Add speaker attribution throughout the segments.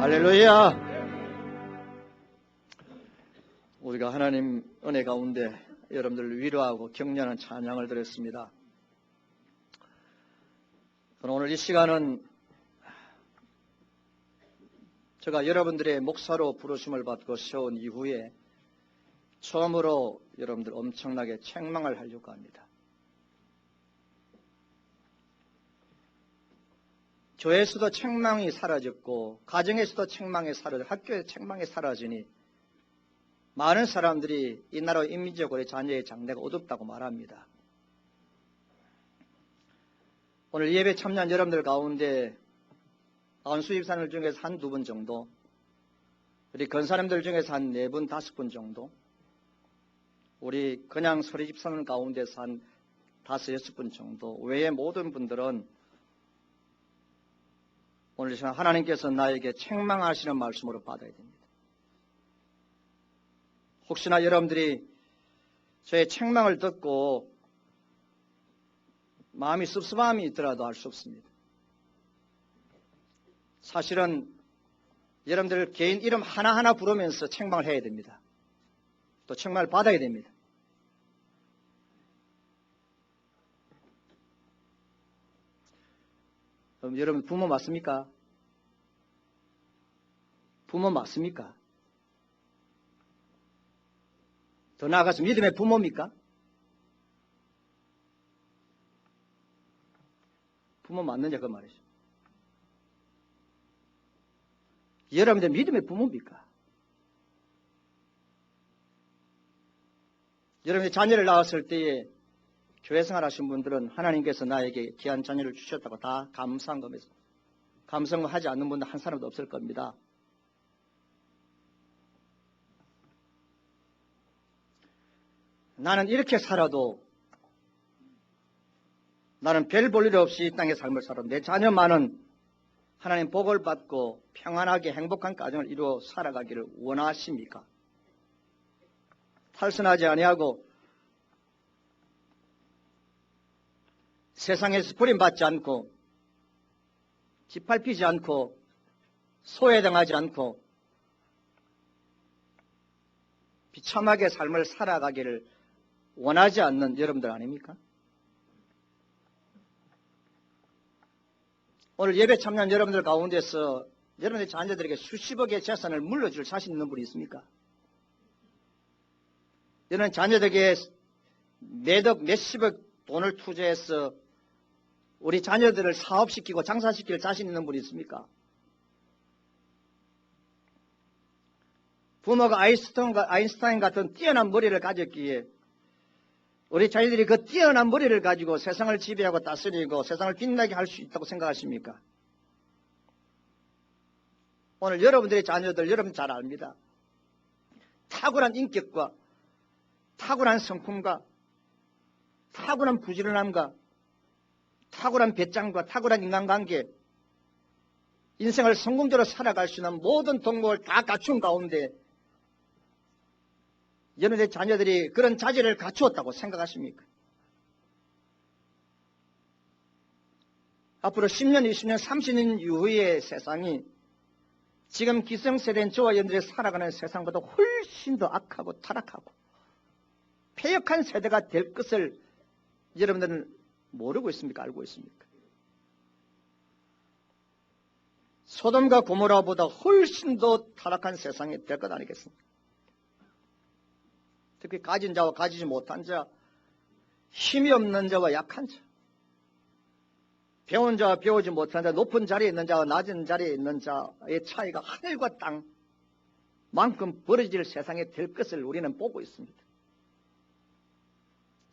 Speaker 1: 할렐루야! 우리가 하나님 은혜 가운데 여러분들을 위로하고 격려하는 찬양을 드렸습니다. 오늘 이 시간은 제가 여러분들의 목사로 부르심을 받고 세운 이후에 처음으로 여러분들 엄청나게 책망을 하려고 합니다. 교회에서도 책망이 사라졌고 가정에서도 책망이 사라졌고 학교에서 책망이 사라지니 많은 사람들이 이 나라 인민적으로 자녀의 장래가 어둡다고 말합니다. 오늘 예배 참여한 여러분들 가운데 안수 집사님들 중에서 한두 분 정도, 우리 건사님들 중에서 한 4분, 5분 정도, 우리 그냥 소리 집사님 가운데서 한 5, 6분 정도 외의 모든 분들은 오늘 시간 하나님께서 나에게 책망하시는 말씀으로 받아야 됩니다. 혹시나 여러분들이 저의 책망을 듣고 마음이 씁쓸함이 있더라도 알 수 없습니다. 사실은 여러분들 개인 이름 하나하나 부르면서 책망을 해야 됩니다. 또 책망을 받아야 됩니다. 그럼 여러분 부모 맞습니까? 부모 맞습니까? 더 나아가서 믿음의 부모입니까? 부모 맞느냐 그 말이죠. 여러분들 믿음의 부모입니까? 여러분의 자녀를 낳았을 때에 교회 생활하신 분들은 하나님께서 나에게 귀한 자녀를 주셨다고 다 감사한 겁니다. 감사하지 않는 분은 한 사람도 없을 겁니다. 나는 이렇게 살아도 나는 별 볼 일 없이 이 땅의 삶을 살아도 내 자녀만은 하나님 복을 받고 평안하게 행복한 가정을 이루어 살아가기를 원하십니까? 탈선하지 아니하고 세상에서 버림받지 않고 짓밟히지 않고 소외당하지 않고 비참하게 삶을 살아가기를 원하지 않는 여러분들 아닙니까? 오늘 예배 참여한 여러분들 가운데서 여러분의 자녀들에게 수십억의 재산을 물려줄 자신 있는 분이 있습니까? 여러분 자녀들에게 몇억 몇십억 돈을 투자해서 우리 자녀들을 사업시키고 장사시킬 자신 있는 분이 있습니까? 부모가 아인슈타인 같은 뛰어난 머리를 가졌기에 우리 자녀들이 그 뛰어난 머리를 가지고 세상을 지배하고 다스리고 세상을 빛나게 할 수 있다고 생각하십니까? 오늘 여러분들의 자녀들 여러분 잘 압니다. 탁월한 인격과 탁월한 성품과 탁월한 부지런함과 탁월한 배짱과 탁월한 인간관계, 인생을 성공적으로 살아갈 수 있는 모든 동목을 다 갖춘 가운데 여러분의 자녀들이 그런 자질을 갖추었다고 생각하십니까? 앞으로 10년, 20년, 30년 이후의 세상이 지금 기성세대인 저와 여러분들이 살아가는 세상보다 훨씬 더 악하고 타락하고 폐역한 세대가 될 것을 여러분들은 모르고 있습니까? 알고 있습니까? 소돔과 고모라보다 훨씬 더 타락한 세상이 될 것 아니겠습니까? 특히 가진 자와 가지지 못한 자, 힘이 없는 자와 약한 자, 배운 자와 배우지 못한 자, 높은 자리에 있는 자와 낮은 자리에 있는 자의 차이가 하늘과 땅만큼 벌어질 세상이 될 것을 우리는 보고 있습니다.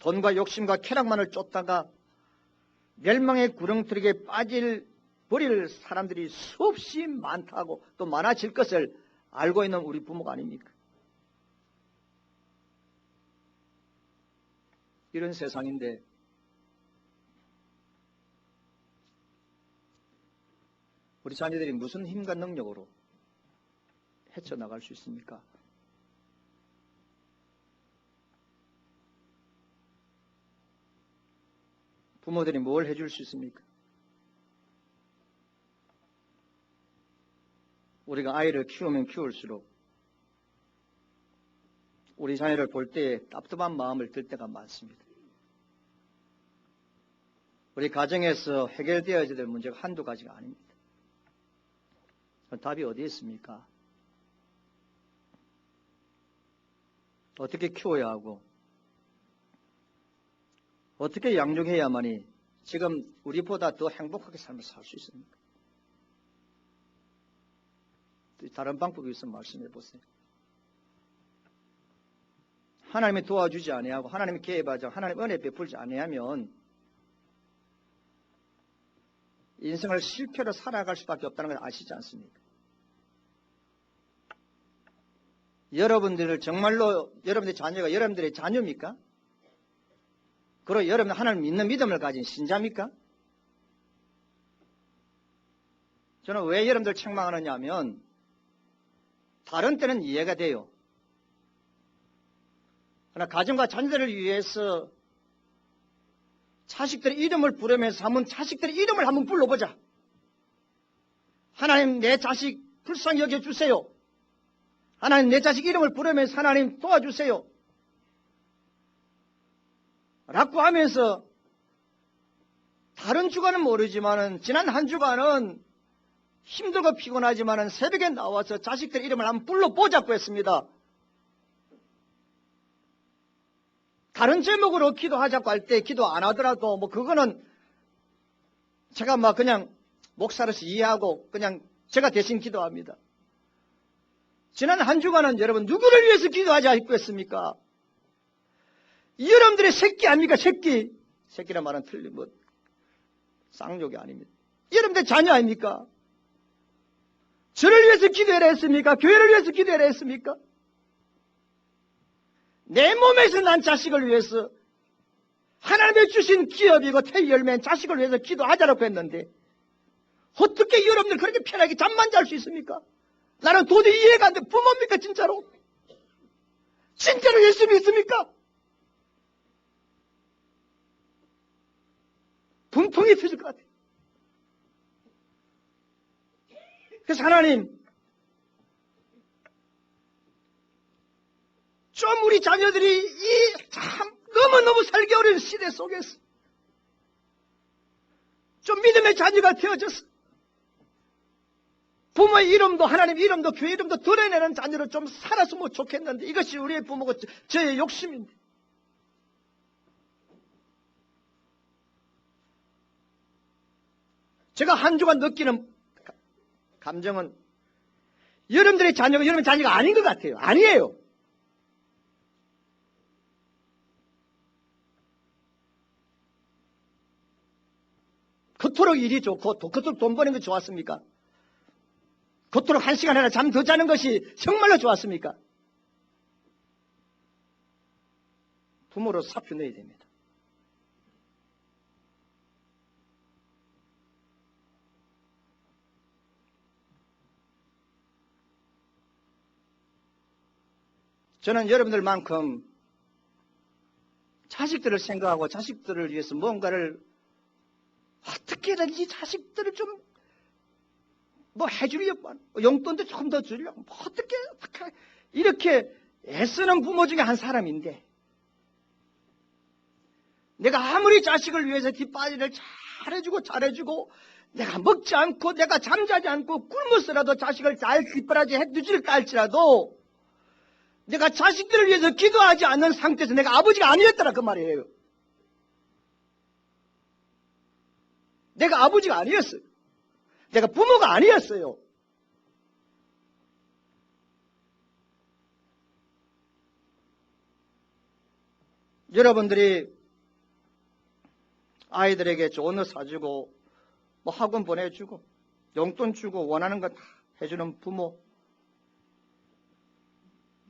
Speaker 1: 돈과 욕심과 쾌락만을 쫓다가 멸망의 구렁텅이에 버릴 사람들이 수없이 많다고 또 많아질 것을 알고 있는 우리 부모가 아닙니까? 이런 세상인데 우리 자녀들이 무슨 힘과 능력으로 헤쳐나갈 수 있습니까? 부모들이 뭘 해줄 수 있습니까? 우리가 아이를 키우면 키울수록 우리 자녀를 볼 때 답답한 마음을 들 때가 많습니다. 우리 가정에서 해결되어야 될 문제가 한두 가지가 아닙니다. 답이 어디에 있습니까? 어떻게 키워야 하고 어떻게 양육해야만이 지금 우리보다 더 행복하게 삶을 살 수 있습니까? 다른 방법이 있으면 말씀해 보세요. 하나님이 도와주지 아니하고 하나님이 개입하지 하나님 은혜 베풀지 아니하면 인생을 실패로 살아갈 수밖에 없다는 걸 아시지 않습니까? 여러분들을 정말로 여러분들의 자녀가 여러분들의 자녀입니까? 그리고 여러분 하나님 믿는 믿음을 가진 신자입니까? 저는 왜 여러분들 책망하느냐 하면 다른 때는 이해가 돼요. 그러나 가정과 자녀들을 위해서 자식들의 이름을 부르면서 한번 자식들의 이름을 한번 불러보자. 하나님 내 자식 불쌍히 여겨주세요. 하나님 내 자식 이름을 부르면서 하나님 도와주세요. 라고 하면서 다른 주간은 모르지만은 지난 한 주간은 힘들고 피곤하지만은 새벽에 나와서 자식들 이름을 한번 불러보자고 했습니다. 다른 제목으로 기도하자고 할 때 기도 안 하더라도 뭐 그거는 제가 막 그냥 목사로서 이해하고 그냥 제가 대신 기도합니다. 지난 한 주간은 여러분 누구를 위해서 기도하자 했겠습니까? 여러분들의 새끼 아닙니까? 새끼. 새끼란 말은 틀린 뭐 쌍욕이 아닙니다. 여러분들 자녀 아닙니까? 저를 위해서 기도해라 했습니까? 교회를 위해서 기도해라 했습니까? 내 몸에서 난 자식을 위해서 하나님의 주신 기업이고 태열매인 자식을 위해서 기도하자라고 했는데 어떻게 여러분들 그렇게 편하게 잠만 잘 수 있습니까? 나는 도저히 이해가 안 돼. 부모입니까 진짜로? 진짜로 예수 믿습니까? 분통이 터질 것 같아요. 그래서 하나님 좀 우리 자녀들이 이 참 너무너무 살기 어려운 시대 속에서 좀 믿음의 자녀가 되어져서 부모의 이름도 하나님 이름도 교회 이름도 드러내는 자녀로 좀 살았으면 좋겠는데 이것이 우리의 부모고 저의 욕심인데 제가 한 주간 느끼는 감정은 여러분들의 자녀가 여러분 자녀가 아닌 것 같아요. 아니에요. 그토록 일이 좋고 그토록 돈 버는 게 좋았습니까? 그토록 한 시간 하나 잠 더 자는 것이 정말로 좋았습니까? 부모로 사표 내야 됩니다. 저는 여러분들만큼 자식들을 생각하고 자식들을 위해서 뭔가를 어떻게든지 자식들을 좀 뭐 해주려고 용돈도 조금 더 주려고 뭐 어떻게 이렇게 애쓰는 부모 중에 한 사람인데 내가 아무리 자식을 위해서 뒷바지를 잘해주고 내가 먹지 않고 내가 잠자지 않고 굶어서라도 자식을 잘 뒷바라지 해주질까 할지라도 내가 자식들을 위해서 기도하지 않는 상태에서 내가 아버지가 아니었더라 그 말이에요. 내가 아버지가 아니었어요. 내가 부모가 아니었어요. 여러분들이 아이들에게 좋은 옷 사주고 뭐 학원 보내주고 용돈 주고 원하는 거 다 해주는 부모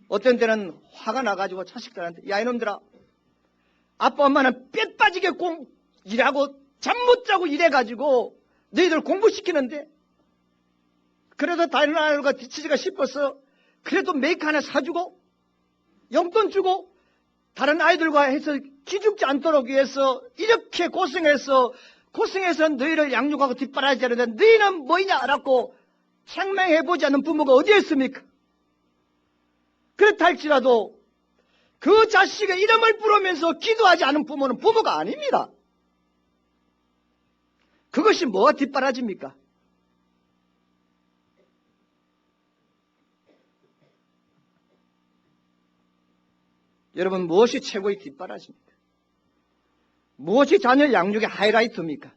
Speaker 1: 어떤 때는 화가 나가지고 자식들한테 야 이놈들아 아빠 엄마는 뼈 빠지게 일하고 잠 못 자고 일해가지고 너희들 공부시키는데 그래도 다른 아이들과 뒤치지가 싶어서 그래도 메이크 하나 사주고 용돈 주고 다른 아이들과 해서 기죽지 않도록 위해서 이렇게 고생해서 너희를 양육하고 뒷바라지 하는데 너희는 뭐냐 라고 생명해보지 않는 부모가 어디에 있습니까? 그렇다 할지라도 그 자식의 이름을 부르면서 기도하지 않은 부모는 부모가 아닙니다. 그것이 뭐가 뒷바라지입니까? 여러분, 무엇이 최고의 뒷바라지입니까? 무엇이 자녀 양육의 하이라이트입니까?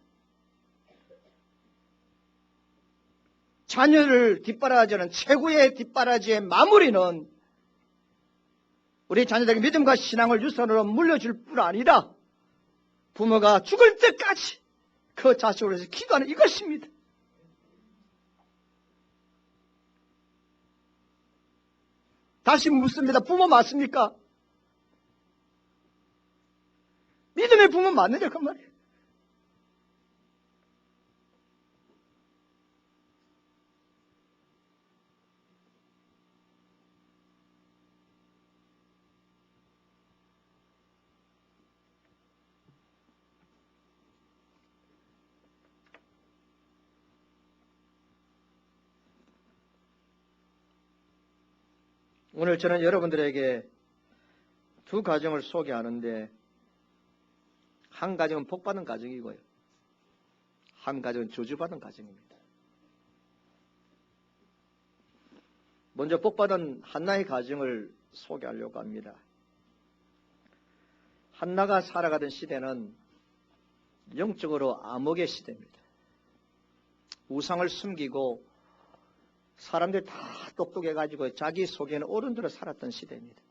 Speaker 1: 자녀를 뒷바라지는 최고의 뒷바라지의 마무리는 우리 자녀들에게 믿음과 신앙을 유산으로 물려줄 뿐 아니라 부모가 죽을 때까지 그 자식을 위해서 기도하는 이것입니다. 다시 묻습니다. 부모 맞습니까? 믿음의 부모 맞느냐 그 말이에요. 오늘 저는 여러분들에게 두 가정을 소개하는데 한 가정은 복받은 가정이고요. 한 가정은 저주받은 가정입니다. 먼저 복받은 한나의 가정을 소개하려고 합니다. 한나가 살아가던 시대는 영적으로 암흑의 시대입니다. 우상을 숨기고 사람들 다 똑똑해가지고 자기 속에는 옳은 대로 살았던 시대입니다.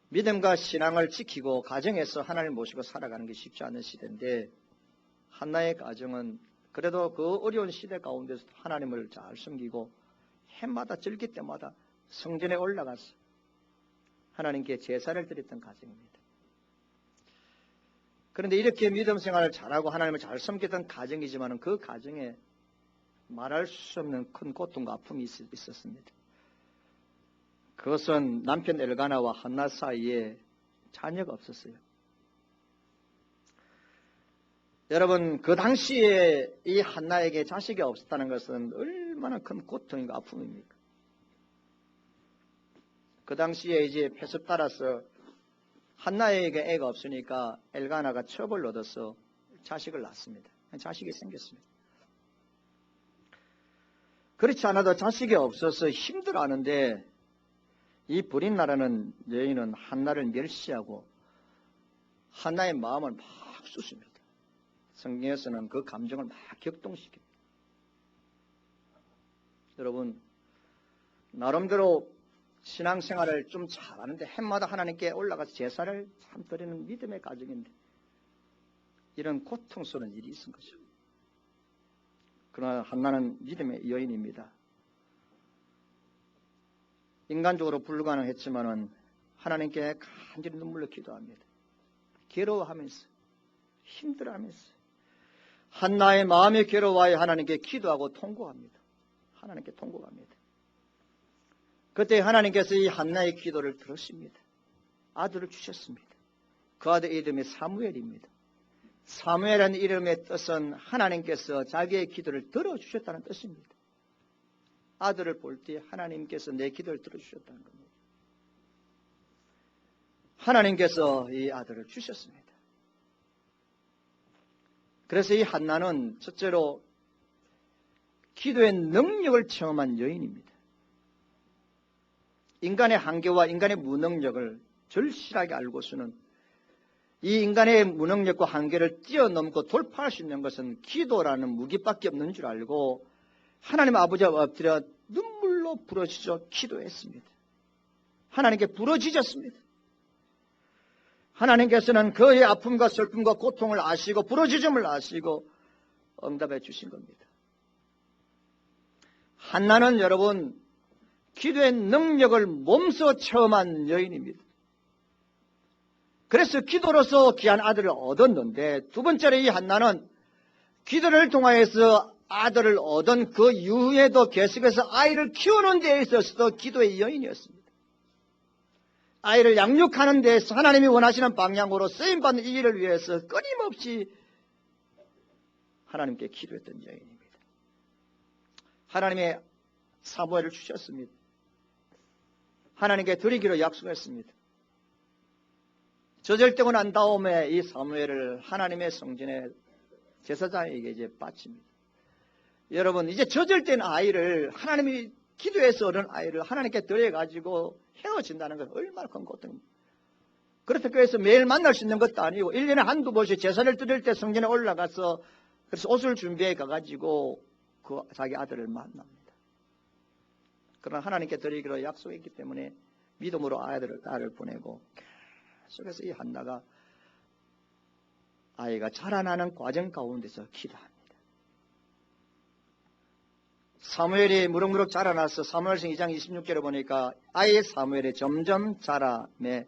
Speaker 1: 믿음과 신앙을 지키고 가정에서 하나님을 모시고 살아가는 게 쉽지 않은 시대인데 한나의 가정은 그래도 그 어려운 시대 가운데서 하나님을 잘 숨기고 해마다 절기 때마다 성전에 올라가서 하나님께 제사를 드렸던 가정입니다. 그런데 이렇게 믿음 생활을 잘하고 하나님을 잘 섬기던 가정이지만 그 가정에 말할 수 없는 큰 고통과 아픔이 있었습니다. 그것은 남편 엘가나와 한나 사이에 자녀가 없었어요. 여러분, 그 당시에 이 한나에게 자식이 없었다는 것은 얼마나 큰 고통이고 아픔입니까? 그 당시에 이제 폐습 따라서 한나에게 애가 없으니까 엘가나가 첩을 얻어서 자식을 낳습니다. 자식이 생겼습니다. 그렇지 않아도 자식이 없어서 힘들어하는데 이 불인 나라는 여인은 한나를 멸시하고 한나의 마음을 막 쑤십니다. 성경에서는 그 감정을 막 격동시킵니다. 여러분, 나름대로 신앙생활을 좀 잘하는데 해마다 하나님께 올라가서 제사를 참 드리는 믿음의 가정인데 이런 고통스러운 일이 있은 거죠. 그러나 한나는 믿음의 여인입니다. 인간적으로 불가능했지만은 하나님께 간절히 눈물로 기도합니다. 괴로워하면서 힘들어하면서 한나의 마음이 괴로워하여 하나님께 기도하고 통곡합니다. 하나님께 통곡합니다. 그때 하나님께서 이 한나의 기도를 들으십니다. 아들을 주셨습니다. 그 아들 이름이 사무엘입니다. 사무엘이라는 이름의 뜻은 하나님께서 자기의 기도를 들어주셨다는 뜻입니다. 아들을 볼 때 하나님께서 내 기도를 들어주셨다는 겁니다. 하나님께서 이 아들을 주셨습니다. 그래서 이 한나는 첫째로 기도의 능력을 체험한 여인입니다. 인간의 한계와 인간의 무능력을 절실하게 알고서는 이 인간의 무능력과 한계를 뛰어넘고 돌파할 수 있는 것은 기도라는 무기밖에 없는 줄 알고 하나님 아버지 앞에 엎드려 눈물로 부러지죠 기도했습니다. 하나님께 부러지셨습니다. 하나님께서는 그의 아픔과 슬픔과 고통을 아시고 부러지심을 아시고 응답해 주신 겁니다. 한나는 여러분 기도의 능력을 몸소 체험한 여인입니다. 그래서 기도로서 귀한 아들을 얻었는데 두 번째로 이 한나는 기도를 통하여서 아들을 얻은 그 이후에도 계속해서 아이를 키우는 데 있어서도 기도의 여인이었습니다. 아이를 양육하는 데에서 하나님이 원하시는 방향으로 쓰임받는 이 일을 위해서 끊임없이 하나님께 기도했던 여인입니다. 하나님의 사무엘을 주셨습니다. 하나님께 드리기로 약속했습니다. 젖을되고 난 다음에 이 사무엘을 하나님의 성전에 제사장에게 이제 바칩니다. 여러분, 이제 젖을된 아이를, 하나님이 기도해서 얻은 아이를 하나님께 드려가지고 헤어진다는 건 얼마나 큰 고통입니다. 그렇다고 해서 매일 만날 수 있는 것도 아니고 1년에 한두 번씩 제사를 드릴 때 성전에 올라가서 그래서 옷을 준비해 가가지고 그 자기 아들을 만납니다. 그러나 하나님께 드리기로 약속했기 때문에 믿음으로 아이를 보내고 계속해서 이 한나가 아이가 자라나는 과정 가운데서 기도합니다. 사무엘이 무럭무럭 자라나서 사무엘상 2장 26절에 보니까 아이 사무엘이 점점 자라매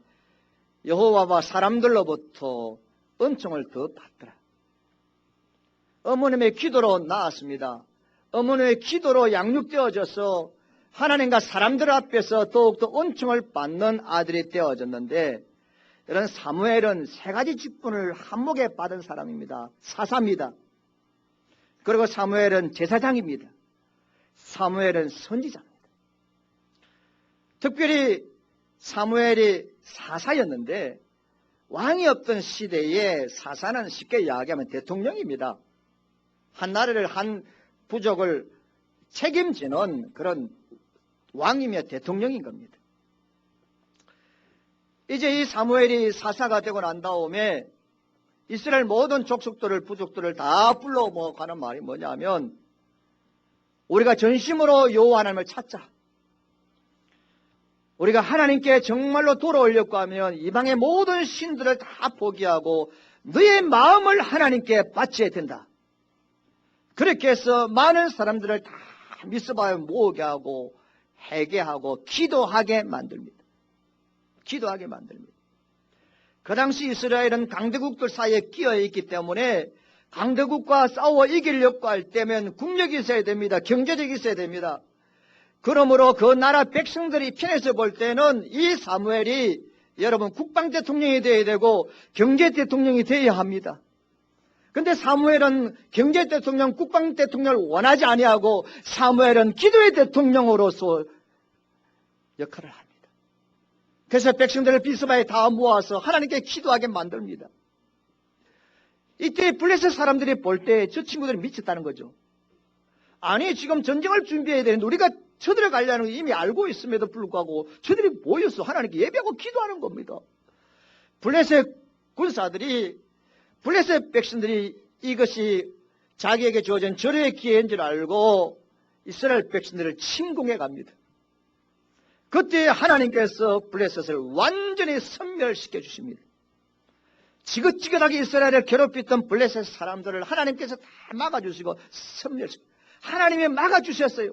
Speaker 1: 여호와와 사람들로부터 은총을 더 받더라. 어머님의 기도로 나았습니다. 어머님의 기도로 양육되어져서 하나님과 사람들 앞에서 더욱더 은총을 받는 아들이 되어졌는데, 이런 사무엘은 세 가지 직분을 한목에 받은 사람입니다. 사사입니다. 그리고 사무엘은 제사장입니다. 사무엘은 선지자입니다. 특별히 사무엘이 사사였는데, 왕이 없던 시대에 사사는 쉽게 이야기하면 대통령입니다. 한 나라를, 한 부족을 책임지는 그런 왕이며 대통령인 겁니다. 이제 이 사무엘이 사사가 되고 난 다음에 이스라엘 모든 족속들을, 부족들을 다 불러 모아가는 말이 뭐냐면, 우리가 전심으로 여호와 하나님을 찾자. 우리가 하나님께 정말로 돌아오려고 하면 이방의 모든 신들을 다 포기하고 너의 마음을 하나님께 바쳐야 된다. 그렇게 해서 많은 사람들을 다 미스바에 모으게 하고 회개하고 기도하게 만듭니다. 기도하게 만듭니다. 그 당시 이스라엘은 강대국들 사이에 끼어 있기 때문에 강대국과 싸워 이기려고 할 때면 국력이 있어야 됩니다. 경제력이 있어야 됩니다. 그러므로 그 나라 백성들이 편에서 볼 때는 이 사무엘이 여러분 국방 대통령이 되어야 되고 경제 대통령이 되어야 합니다. 근데 사무엘은 경제 대통령, 국방 대통령을 원하지 아니하고 사무엘은 기도의 대통령으로서 역할을 합니다. 그래서 백성들을 비스바에 다 모아서 하나님께 기도하게 만듭니다. 이때 블레셋 사람들이 볼 때 저 친구들이 미쳤다는 거죠. 아니 지금 전쟁을 준비해야 되는데 우리가 쳐들어가려는 거 이미 알고 있음에도 불구하고 저들이 모여서 하나님께 예배하고 기도하는 겁니다. 블레셋 군사들이, 블레셋 백성들이 이것이 자기에게 주어진 절호의 기회인 줄 알고 이스라엘 백성들을 침공해 갑니다. 그때 하나님께서 블레셋을 완전히 섬멸시켜 주십니다. 지긋지긋하게 이스라엘을 괴롭혔던 블레셋 사람들을 하나님께서 다 막아주시고 섬멸시켜, 하나님이 막아주셨어요.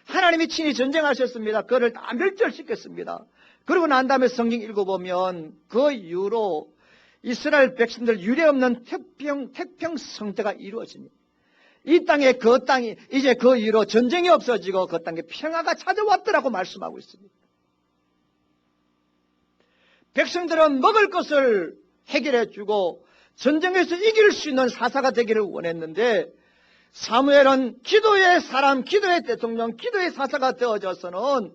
Speaker 1: 하나님이 친히 전쟁하셨습니다. 그를 다 멸절시켰습니다. 그러고 난 다음에 성경 읽어보면 그 이후로 이스라엘 백성들 유례없는 태평 성대가 이루어집니다. 이 땅에 그 땅이 이제 그 이후로 전쟁이 없어지고 그 땅에 평화가 찾아왔더라고 말씀하고 있습니다. 백성들은 먹을 것을 해결해 주고 전쟁에서 이길 수 있는 사사가 되기를 원했는데 사무엘은 기도의 사람, 기도의 대통령, 기도의 사사가 되어져서는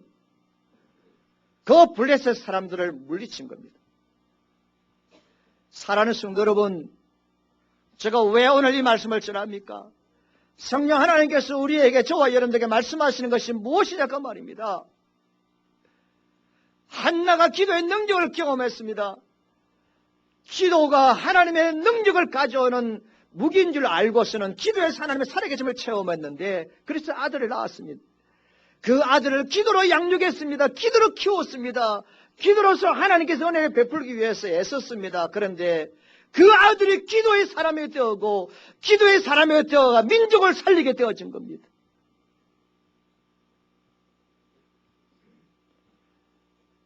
Speaker 1: 그 블레셋 사람들을 물리친 겁니다. 사랑하는 성도 여러분, 제가 왜 오늘 이 말씀을 전합니까? 성령 하나님께서 우리에게, 저와 여러분들에게 말씀하시는 것이 무엇이냐 그 말입니다. 한나가 기도의 능력을 경험했습니다. 기도가 하나님의 능력을 가져오는 무기인 줄 알고서는 기도에서 하나님의 살아계심을 체험했는데 그래서 아들을 낳았습니다. 그 아들을 기도로 양육했습니다. 기도로 키웠습니다. 기도로서 하나님께서 은혜를 베풀기 위해서 애썼습니다. 그런데 그 아들이 기도의 사람이 되었고 기도의 사람이 되어가 민족을 살리게 되어진 겁니다.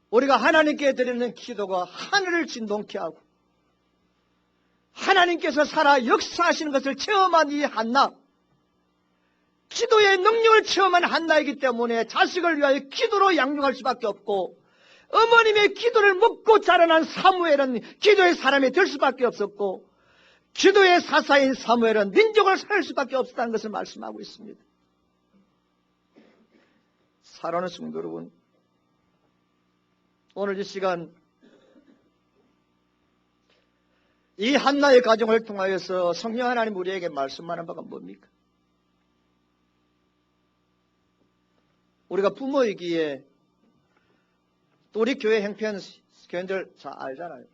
Speaker 1: 우리가 하나님께 드리는 기도가 하늘을 진동케 하고 하나님께서 살아 역사하시는 것을 체험한 이 한나, 기도의 능력을 체험한 한나이기 때문에 자식을 위하여 기도로 양육할 수밖에 없고 어머님의 기도를 먹고 자라난 사무엘은 기도의 사람이 될 수밖에 없었고 기도의 사사인 사무엘은 민족을 살릴 수밖에 없었다는 것을 말씀하고 있습니다. 사랑하는 성도 여러분, 오늘 이 시간 이 한나의 가정을 통하여서 성령 하나님 우리에게 말씀하는 바가 뭡니까? 우리가 부모이기에 또 우리 교회 형편 교인들 잘 알잖아요.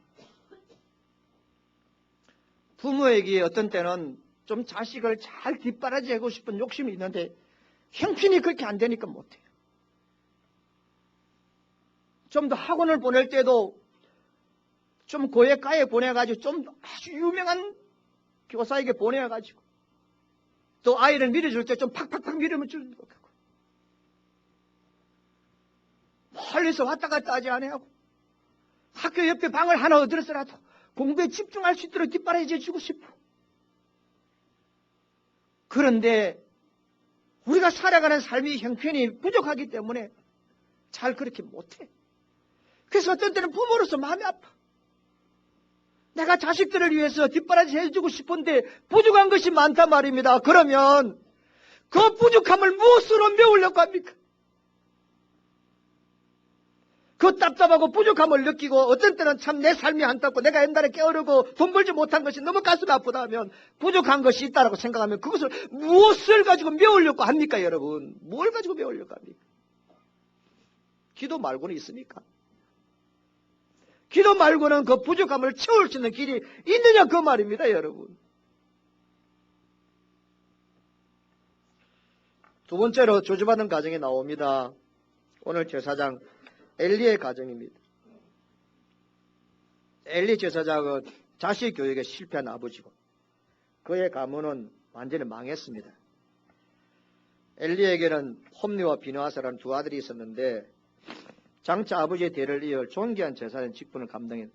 Speaker 1: 부모에게 어떤 때는 좀 자식을 잘 뒷바라지하고 싶은 욕심이 있는데 형편이 그렇게 안 되니까 못해요. 좀 더 학원을 보낼 때도 좀 고액가에 보내가지고 좀 아주 유명한 교사에게 보내가지고 또 아이를 밀어줄 때 좀 팍팍팍 밀으면 줄도 못하고 멀리서 왔다 갔다 하지 않아요. 학교 옆에 방을 하나 얻으서라도 공부에 집중할 수 있도록 뒷바라지 주고 싶어. 그런데 우리가 살아가는 삶이 형편이 부족하기 때문에 잘 그렇게 못해. 그래서 어떤 때는 부모로서 마음이 아파. 내가 자식들을 위해서 뒷바라지 해주고 싶은데 부족한 것이 많단 말입니다. 그러면 그 부족함을 무엇으로 메우려고 합니까? 그 답답하고 부족함을 느끼고 어떤 때는 참 내 삶이 안타깝고 내가 옛날에 게으르고 돈 벌지 못한 것이 너무 가슴이 아프다 하면 부족한 것이 있다고 생각하면 그것을 무엇을 가지고 메우려고 합니까, 여러분? 뭘 가지고 메우려고 합니까? 기도 말고는 있습니까? 기도 말고는 그 부족함을 채울 수 있는 길이 있느냐 그 말입니다, 여러분. 두 번째로 저주받은 가정이 나옵니다. 오늘 제사장 엘리의 가정입니다. 엘리 제사장은 자식 교육에 실패한 아버지고 그의 가문은 완전히 망했습니다. 엘리에게는 홈리와 비느하사라는 두 아들이 있었는데 장차 아버지의 대를 이을 존귀한 제사장 직분을 감당해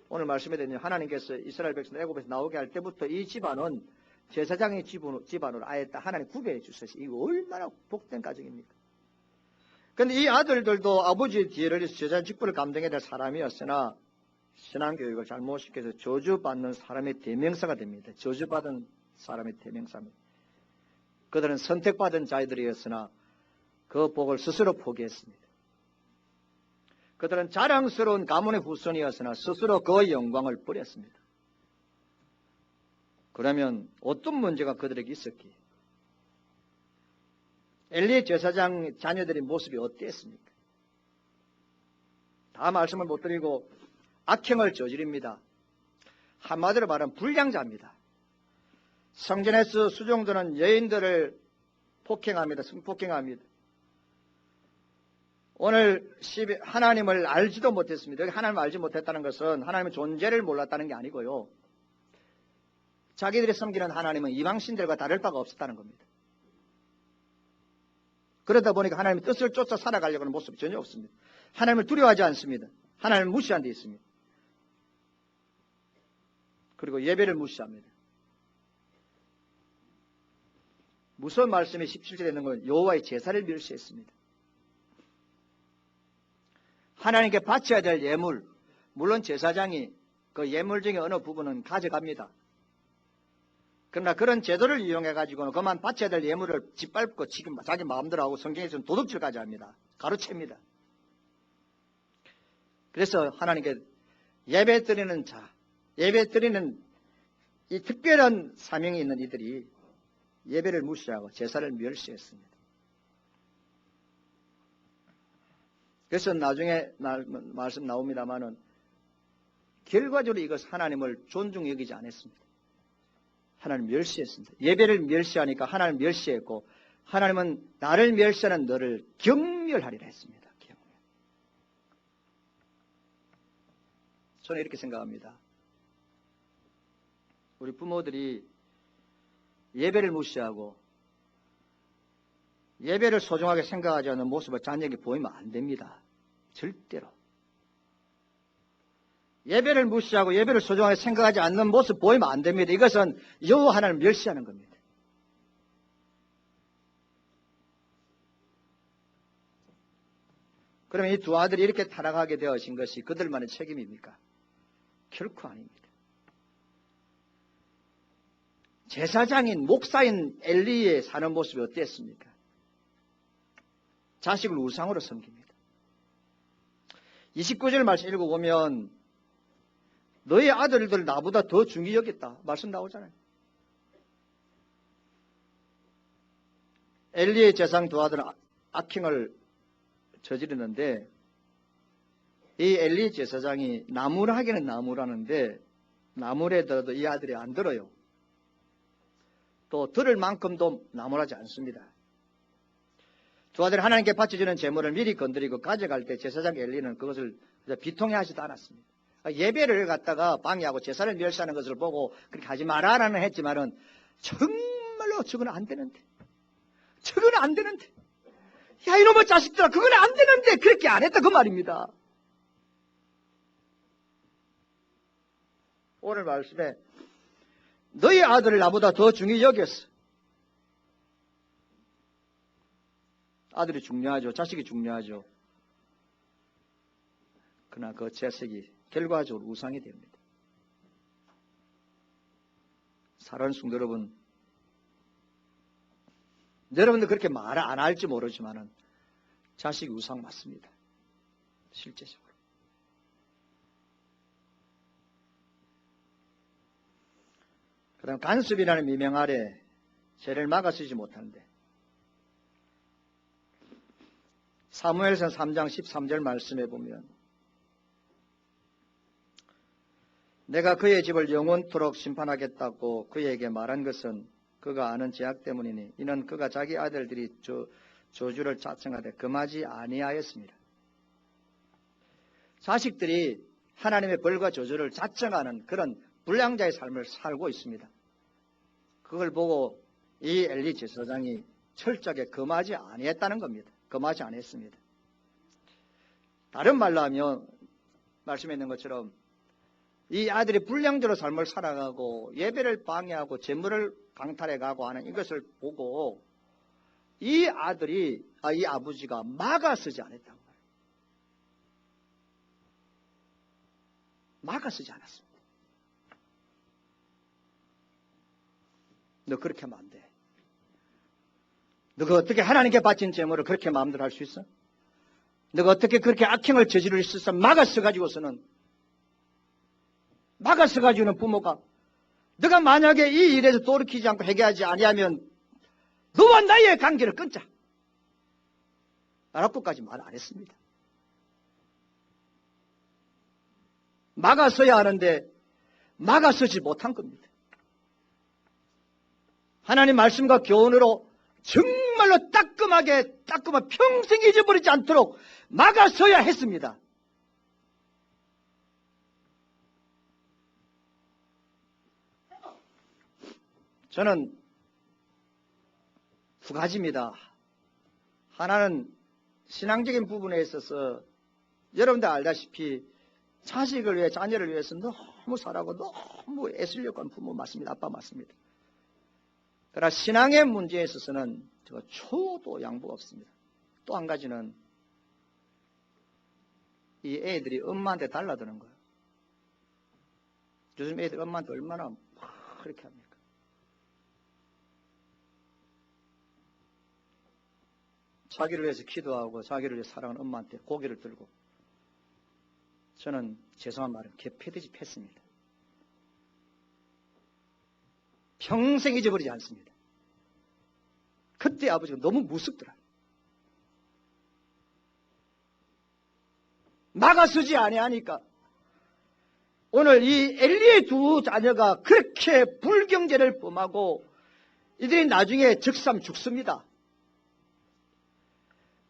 Speaker 1: 오늘 말씀에 드린 하나님께서 이스라엘 백성 애굽에서 나오게 할 때부터 이 집안은 제사장의 집안으로 아예 하나님 구별해 주셨어요. 이거 얼마나 복된 가정입니까? 그런데 이 아들들도 아버지의 뒤를 이어서 제사장 직분을 감당해야 될 사람이었으나 신앙교육을 잘못 시켜서 저주받는 사람의 대명사가 됩니다. 저주받은 사람의 대명사입니다. 그들은 선택받은 자들이었으나 그 복을 스스로 포기했습니다. 그들은 자랑스러운 가문의 후손이었으나 스스로 그 영광을 버렸습니다. 그러면 어떤 문제가 그들에게 있었기에? 엘리 제사장 자녀들의 모습이 어땠습니까? 다 말씀을 못 드리고 악행을 저지릅니다. 한마디로 말하면 불량자입니다. 성전에서 수종드는 여인들을 폭행합니다. 성폭행합니다. 오늘 하나님을 알지도 못했습니다. 여기 하나님을 알지 못했다는 것은 하나님의 존재를 몰랐다는 게 아니고요. 자기들이 섬기는 하나님은 이방신들과 다를 바가 없었다는 겁니다. 그러다 보니까 하나님의 뜻을 쫓아 살아가려고 하는 모습이 전혀 없습니다. 하나님을 두려워하지 않습니다. 하나님을 무시한 데 있습니다. 그리고 예배를 무시합니다. 무서운 말씀이 17절에 있는 건 여호와의 제사를 멸시했습니다. 하나님께 바쳐야 될 예물, 물론 제사장이 그 예물 중에 어느 부분은 가져갑니다. 그러나 그런 제도를 이용해가지고는 그만 바쳐야 될 예물을 짓밟고 지금 자기 마음대로 하고 성경에서는 도둑질까지 합니다. 가로챕니다. 그래서 하나님께 예배 드리는 자, 예배 드리는 이 특별한 사명이 있는 이들이 예배를 무시하고 제사를 멸시했습니다. 그래서 나중에 말씀 나옵니다마는 결과적으로 이것 하나님을 존중 여기지 않았습니다. 하나님 멸시했습니다. 예배를 멸시하니까 하나님 멸시했고 하나님은 나를 멸시하는 너를 경멸하리라 했습니다. 경멸. 저는 이렇게 생각합니다. 우리 부모들이 예배를 무시하고 예배를 소중하게 생각하지 않는 모습을 자녀에게 보이면 안 됩니다. 절대로. 예배를 무시하고 예배를 소중하게 생각하지 않는 모습 보이면 안 됩니다. 이것은 여호와 하나님을 멸시하는 겁니다. 그러면 이 두 아들이 이렇게 타락하게 되어진 것이 그들만의 책임입니까? 결코 아닙니다. 제사장인 목사인 엘리의 사는 모습이 어땠습니까? 자식을 우상으로 섬깁니다. 29절 말씀 읽어보면 너희 아들들 나보다 더 중히 여겼다 말씀 나오잖아요. 엘리의 제상 두 아들은 악행을 저지르는데 이 엘리 제사장이 나무를 하기는 나무라는데 나무에 들어도 이 아들이 안 들어요. 또 들을 만큼도 나무라지 않습니다. 두 아들이 하나님께 바쳐주는 제물을 미리 건드리고 가져갈 때 제사장 엘리는 그것을 비통해 하지도 않았습니다. 예배를 갖다가 방해하고 제사를 멸시하는 것을 보고 그렇게 하지 마라라는 했지만은 정말로 저거는 안 되는데 저거는 안 되는데 야 이놈의 자식들아 그거는 안 되는데 그렇게 안 했다 그 말입니다. 오늘 말씀에 너희 아들을 나보다 더 중히 여겼어. 아들이 중요하죠. 자식이 중요하죠. 그러나 그 자식이 결과적으로 우상이 됩니다. 사랑하는 성도 여러분, 여러분들 그렇게 말 안 할지 모르지만은 자식이 우상 맞습니다. 실제적으로. 그럼 간섭이라는 미명 아래 죄를 막아서지 못하는데 사무엘상 3장 13절 말씀해 보면 내가 그의 집을 영원토록 심판하겠다고 그에게 말한 것은 그가 아는 죄악 때문이니 이는 그가 자기 아들들이 저주를 자청하되 금하지 아니하였습니다. 자식들이 하나님의 벌과 저주를 자청하는 그런 불량자의 삶을 살고 있습니다. 그걸 보고 이 엘리 제사장이 철저하게 금하지 아니했다는 겁니다. 금하지 않았습니다. 다른 말로 하면 말씀에 있는 것처럼 이 아들이 불량자로 삶을 살아가고 예배를 방해하고 재물을 강탈해가고 하는 이것을 보고 이 아들이 이 아버지가 막아서지 않았단 말이에요. 막아서지 않았습니다. 너 그렇게 하면 안 돼. 너가 어떻게 하나님께 바친 재물을 그렇게 마음대로 할 수 있어? 너가 어떻게 그렇게 악행을 저지를 수 있어? 막아서가지고는 부모가 너가 만약에 이 일에서 돌이키지 않고 회개하지 아니하면 너와 나의 관계를 끊자. 라고까지 말 안 했습니다. 막아서야 하는데 막아서지 못한 겁니다. 하나님 말씀과 교훈으로 정말로 따끔하게 평생 잊어버리지 않도록 막아서야 했습니다. 저는 두 가지입니다. 하나는 신앙적인 부분에 있어서 여러분들 알다시피 자식을 위해 자녀를 위해서 너무 살아고 너무 애쓰려고 하는 부모 맞습니다. 아빠 맞습니다. 그러나 신앙의 문제에 있어서는 제가 초도 양보가 없습니다. 또 한 가지는 이 애들이 엄마한테 달라드는 거예요. 요즘 애들 엄마한테 얼마나 그렇게 합니까? 자기를 위해서 기도하고 자기를 위해 사랑하는 엄마한테 고개를 들고 저는 죄송한 말은 개패듯이 팼습니다. 평생 잊어버리지 않습니다. 그때 아버지가 너무 무섭더라. 막아서지 아니하니까 오늘 이 엘리의 두 자녀가 그렇게 불경제를 범하고 이들이 나중에 즉삼 죽습니다.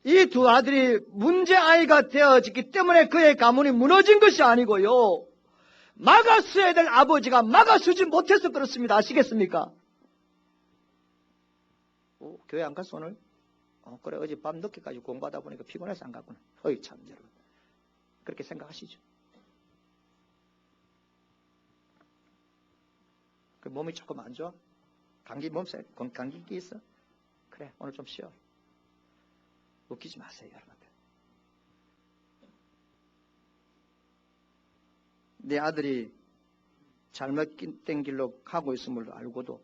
Speaker 1: 이 두 아들이 문제아이가 되어졌기 때문에 그의 가문이 무너진 것이 아니고요. 막았어야 될 아버지가 막아서지 못해서 그렇습니다. 아시겠습니까? 교회 안 갔어 오늘? 그래 어제 밤 늦게까지 공부하다 보니까 피곤해서 안 갔구나. 어이 참 여러분 그렇게 생각하시죠. 그 몸이 조금 안 좋아? 감기 있어? 그래 오늘 좀 쉬어. 웃기지 마세요 여러분들. 내 아들이 잘못된 길로 가고 있음을 알고도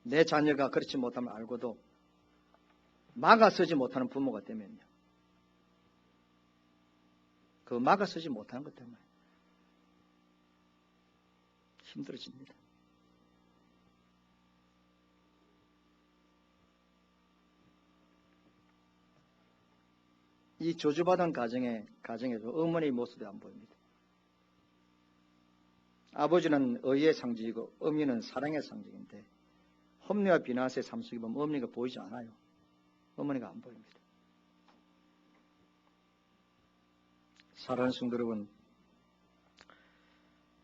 Speaker 1: 내 자녀가 그렇지 못함을 알고도 막아서지 못하는 부모가 되면요. 그 막아서지 못하는 것 때문에 힘들어집니다. 이 저주받은 가정에도 어머니의 모습이 안 보입니다. 아버지는 의의 상징이고 어머니는 사랑의 상징인데 험리와 비나스의 삶 속에 보면 어머니가 보이지 않아요. 어머니가 안 보입니다. 사랑하는 성도 여러분,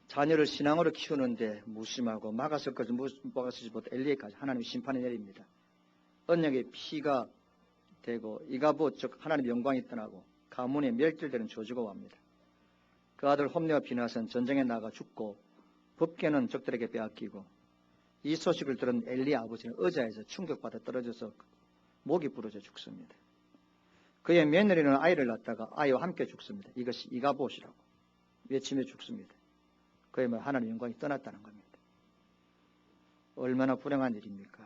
Speaker 1: 자녀를 신앙으로 키우는데 무심하고 막아서지 못한 엘리에까지 하나님의 심판이 내립니다. 언약의 피가 되고 이가봇 즉 하나님의 영광이 떠나고 가문에 멸절되는 저주가 옵니다. 그 아들 홈리와 비나스는 전쟁에 나가 죽고 법궤는 적들에게 빼앗기고 이 소식을 들은 엘리 아버지는 의자에서 충격받아 떨어져서 목이 부러져 죽습니다. 그의 며느리는 아이를 낳다가 아이와 함께 죽습니다. 이것이 이가봇이라고 외치며 죽습니다. 그의 말 하나님의 영광이 떠났다는 겁니다. 얼마나 불행한 일입니까?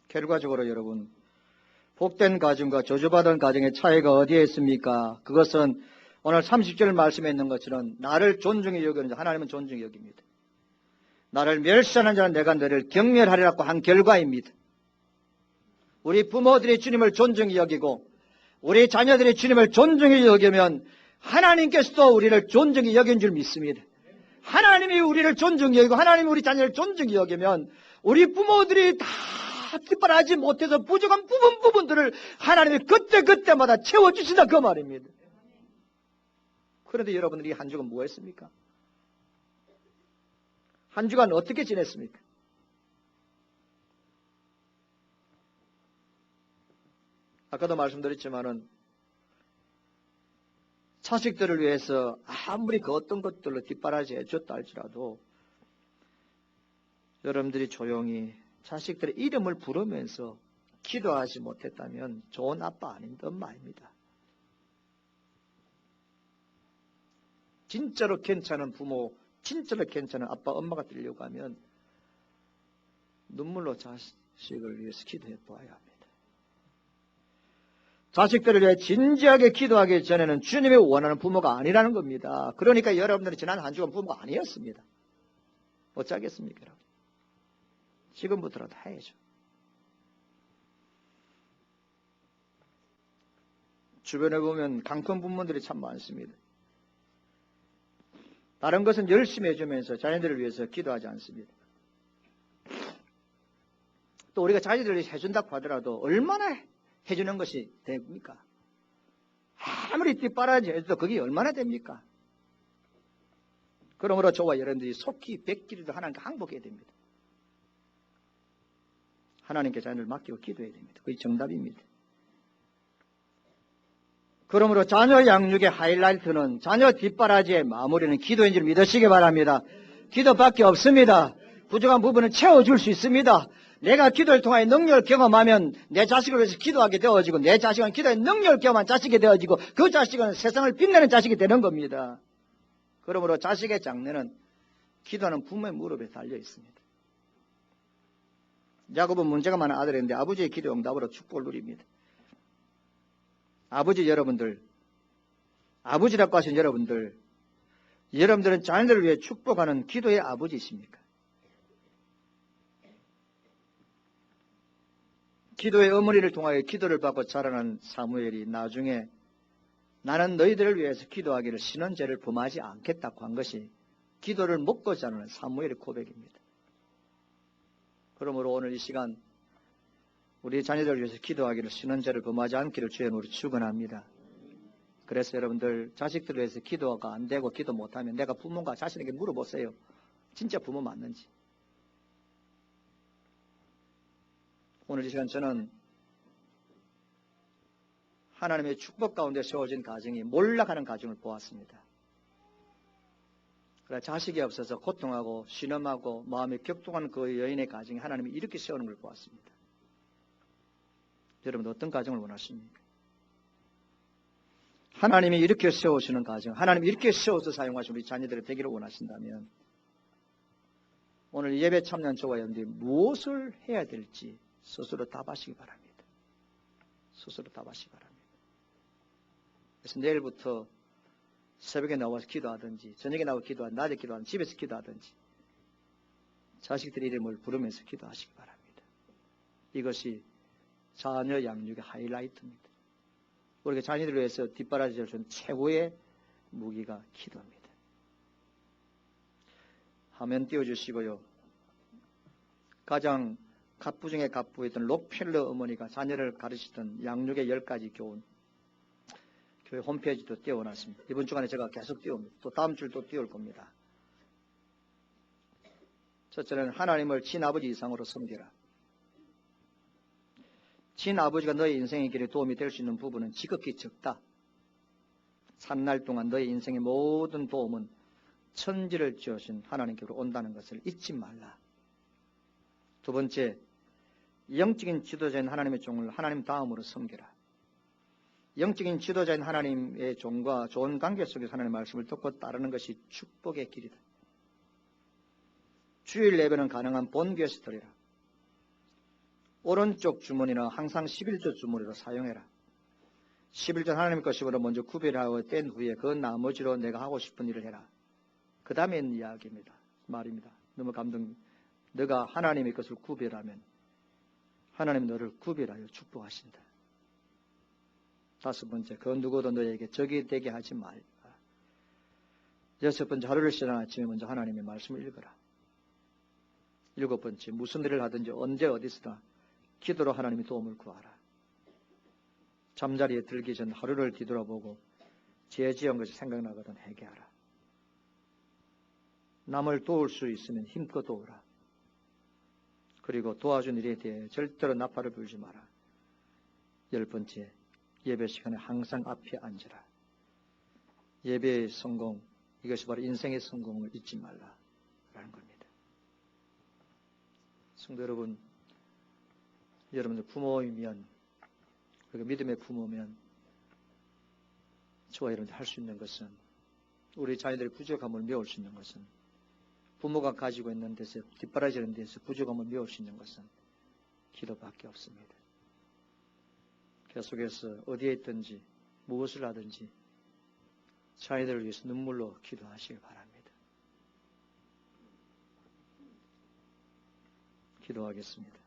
Speaker 1: 결과적으로 여러분, 복된 가정과 저주받은 가정의 차이가 어디에 있습니까? 그것은 오늘 30절 말씀에 있는 것처럼 나를 존중히 여기는 자 하나님은 존중히 여깁니다. 나를 멸시하는 자는 내가 너를 경멸하리라고 한 결과입니다. 우리 부모들이 주님을 존중히 여기고 우리 자녀들이 주님을 존중히 여기면 하나님께서도 우리를 존중히 여긴 줄 믿습니다. 하나님이 우리를 존중히 여기고 하나님이 우리 자녀를 존중히 여기면 우리 부모들이 다 뒷바라지 못해서 부족한 부분들을 하나님이 그때마다 채워주신다 그 말입니다. 그런데 여러분들이 한 주간 뭐 했습니까? 한 주간 어떻게 지냈습니까? 아까도 말씀드렸지만은 자식들을 위해서 아무리 그 어떤 것들로 뒷바라지 해줬다 할지라도 여러분들이 조용히 자식들의 이름을 부르면서 기도하지 못했다면 좋은 아빠 아닌 엄마입니다. 진짜로 괜찮은 부모, 진짜로 괜찮은 아빠, 엄마가 되려고 하면 눈물로 자식을 위해서 기도해 보아야 합니다. 자식들을 위해 진지하게 기도하기 전에는 주님이 원하는 부모가 아니라는 겁니다. 그러니까 여러분들이 지난 한 주간 부모가 아니었습니다. 어쩌겠습니까, 여러분? 지금부터라도 해야죠. 주변에 보면 강큰 부모들이 참 많습니다. 다른 것은 열심히 해주면서 자녀들을 위해서 기도하지 않습니다. 또 우리가 자녀들을 위해서 해준다고 하더라도 얼마나 해주는 것이 됩니까? 아무리 뒷바라지 해도 그게 얼마나 됩니까? 그러므로 저와 여러분들이 속히 뵙기라도 하나님께 항복해야 됩니다. 하나님께 자녀를 맡기고 기도해야 됩니다. 그게 정답입니다. 그러므로 자녀 양육의 하이라이트는 자녀 뒷바라지의 마무리는 기도인 줄 믿으시기 바랍니다. 기도밖에 없습니다. 부족한 부분은 채워줄 수 있습니다. 내가 기도를 통하여 능력을 경험하면 내 자식을 위해서 기도하게 되어지고 내 자식은 기도의 능력을 경험한 자식이 되어지고 그 자식은 세상을 빛내는 자식이 되는 겁니다. 그러므로 자식의 장래는 기도하는 부모의 무릎에 달려 있습니다. 야곱은 문제가 많은 아들인데 아버지의 기도 응답으로 축복을 누립니다. 아버지 여러분들, 아버지라고 하신 여러분들은 자녀들을 위해 축복하는 기도의 아버지이십니까? 기도의 어머니를 통하여 기도를 받고 자라난 사무엘이 나중에 나는 너희들을 위해서 기도하기를 신원죄를 범하지 않겠다고 한 것이 기도를 먹고 자라는 사무엘의 고백입니다. 그러므로 오늘 이 시간 우리 자녀들을 위해서 기도하기를 신원죄를 범하지 않기를 주의 이름으로 축원합니다. 그래서 여러분들 자식들을 위해서 기도가 안 되고 기도 못하면 내가 부모가 자신에게 물어보세요. 진짜 부모 맞는지. 오늘 이 시간 저는 하나님의 축복 가운데 세워진 가정이 몰락하는 가정을 보았습니다. 그래 자식이 없어서 고통하고 신음하고 마음이 격동한 그 여인의 가정이 하나님이 이렇게 세우는 걸 보았습니다. 여러분 어떤 가정을 원하십니까? 하나님이 이렇게 세우시는 가정, 하나님이 이렇게 세워서 사용하시는 우리 자녀들이 되기를 원하신다면 오늘 예배 참여한 저와 여러분들이 무엇을 해야 될지 스스로 답하시기 바랍니다. 스스로 답하시기 바랍니다. 그래서 내일부터 새벽에 나와서 기도하든지 저녁에 나와서 기도하든지 낮에 기도하든지 집에서 기도하든지 자식들 이름을 부르면서 기도하시기 바랍니다. 이것이 자녀 양육의 하이라이트입니다. 우리가 자녀들을 위해서 뒷바라지를 준 최고의 무기가 기도입니다. 화면 띄워주시고요. 가장 갑부 중에 갑부였던 록펠러 어머니가 자녀를 가르치던 양육의 10가지 교훈, 교회 홈페이지도 띄워놨습니다. 이번 주간에 제가 계속 띄웁니다. 또 다음 주를 또 띄울 겁니다. 첫째는 하나님을 친아버지 이상으로 섬기라. 친아버지가 너의 인생의 길에 도움이 될 수 있는 부분은 지극히 적다. 산날 동안 너의 인생의 모든 도움은 천지를 지으신 하나님께로 온다는 것을 잊지 말라. 두 번째, 영적인 지도자인 하나님의 종을 하나님 다음으로 섬겨라. 영적인 지도자인 하나님의 종과 좋은 관계 속에서 하나님의 말씀을 듣고 따르는 것이 축복의 길이다. 주일 예배는 가능한 본교에서 드리라. 오른쪽 주머니나 항상 11조 주머니로 사용해라. 11조 하나님 것이므로 먼저 구별하고 뗀 후에 그 나머지로 내가 하고 싶은 일을 해라. 그 다음에 이야기입니다. 말입니다. 너무 감동. 너가 하나님의 것을 구별하면 하나님 너를 구별하여 축복하신다. 다섯 번째, 그 누구도 너에게 적이 되게 하지 말라. 여섯 번째, 하루를 시작한 아침에 먼저 하나님의 말씀을 읽어라. 일곱 번째, 무슨 일을 하든지 언제 어디서나 기도로 하나님의 도움을 구하라. 잠자리에 들기 전 하루를 뒤돌아보고 죄 지은 것이 생각나거든 회개하라. 남을 도울 수 있으면 힘껏 도우라. 그리고 도와준 일에 대해 절대로 나팔을 불지 마라. 열 번째, 예배 시간에 항상 앞에 앉으라. 예배의 성공, 이것이 바로 인생의 성공을 잊지 말라라는 겁니다. 성도 여러분, 여러분들 부모이면, 그리고 믿음의 부모면 저와 여러분들 할 수 있는 것은, 우리 자녀들의 부족함을 메울 수 있는 것은, 부모가 가지고 있는 데서 뒷바라지는 데서 부족함을 메울 수 있는 것은 기도밖에 없습니다. 계속해서 어디에 있든지 무엇을 하든지 자녀들을 위해서 눈물로 기도하시길 바랍니다. 기도하겠습니다.